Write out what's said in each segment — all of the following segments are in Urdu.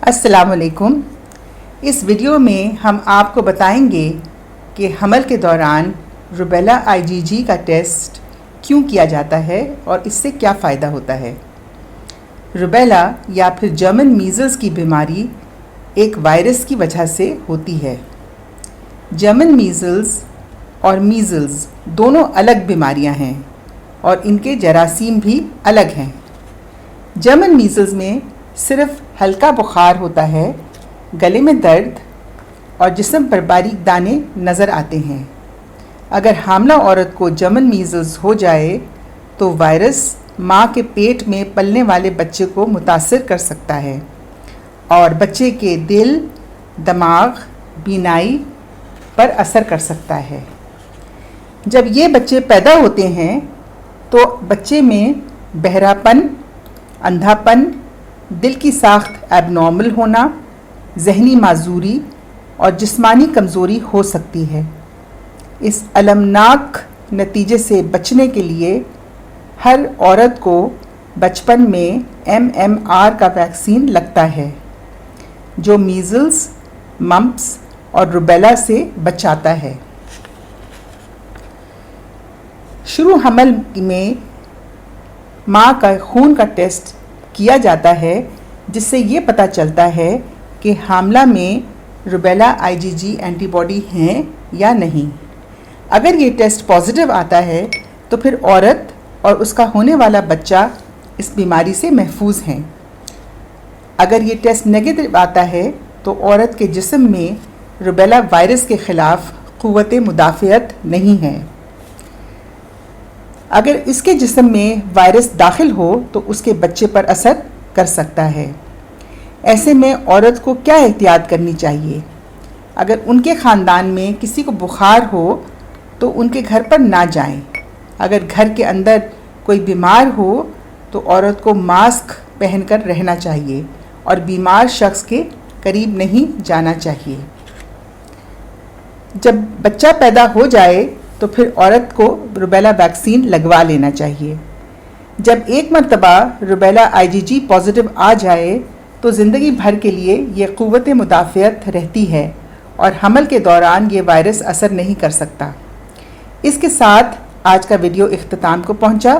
السلام علیکم۔ اس ویڈیو میں ہم آپ کو بتائیں گے کہ حمل کے دوران روبیلا IgG کا ٹیسٹ کیوں کیا جاتا ہے اور اس سے کیا فائدہ ہوتا ہے۔ روبیلا یا پھر جرمن میزلز کی بیماری ایک وائرس کی وجہ سے ہوتی ہے۔ جرمن میزلز اور میزلز دونوں الگ بیماریاں ہیں اور ان کے جراثیم بھی الگ ہیں۔ جرمن میزلز میں صرف ہلکا بخار ہوتا ہے، گلے میں درد اور جسم پر باریک دانے نظر آتے ہیں۔ اگر حاملہ عورت کو جرمن میزلز ہو جائے تو وائرس ماں کے پیٹ میں پلنے والے بچے کو متاثر کر سکتا ہے اور بچے کے دل، دماغ، بینائی پر اثر کر سکتا ہے۔ جب یہ بچے پیدا ہوتے ہیں تو بچے میں بہرا پن، اندھا پن، دل کی ساخت ایب نارمل ہونا، ذہنی معذوری اور جسمانی کمزوری ہو سکتی ہے۔ اس المناک نتیجے سے بچنے کے لیے ہر عورت کو بچپن میں MMR کا ویکسین لگتا ہے جو میزلز، ممپس اور روبیلا سے بچاتا ہے۔ شروع حمل میں ماں کا خون کا ٹیسٹ کیا جاتا ہے جس سے یہ پتہ چلتا ہے کہ حاملہ میں روبیلا IgG اینٹی باڈی ہیں یا نہیں۔ اگر یہ ٹیسٹ پازیٹیو آتا ہے تو پھر عورت اور اس کا ہونے والا بچہ اس بیماری سے محفوظ ہیں۔ اگر یہ ٹیسٹ نیگیٹو آتا ہے تو عورت کے جسم میں روبیلا وائرس کے خلاف قوت مدافعت نہیں ہے۔ اگر اس کے جسم میں وائرس داخل ہو تو اس کے بچے پر اثر کر سکتا ہے۔ ایسے میں عورت کو کیا احتیاط کرنی چاہیے؟ اگر ان کے خاندان میں کسی کو بخار ہو تو ان کے گھر پر نہ جائیں۔ اگر گھر کے اندر کوئی بیمار ہو تو عورت کو ماسک پہن کر رہنا چاہیے اور بیمار شخص کے قریب نہیں جانا چاہیے۔ جب بچہ پیدا ہو جائے تو پھر عورت کو روبیلا ویکسین لگوا لینا چاہیے۔ جب ایک مرتبہ روبیلا IgG پازیٹیو آ جائے تو زندگی بھر کے لیے یہ قوت مدافعت رہتی ہے اور حمل کے دوران یہ وائرس اثر نہیں کر سکتا۔ اس کے ساتھ آج کا ویڈیو اختتام کو پہنچا۔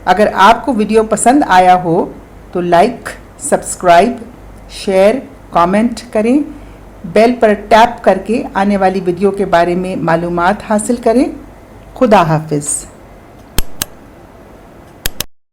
اگر آپ کو ویڈیو پسند آیا ہو تو لائک، سبسکرائب، شیئر، کامنٹ کریں، بیل پر ٹیپ کر کے آنے والی ویڈیو کے بارے میں معلومات حاصل کریں۔ خدا حافظ۔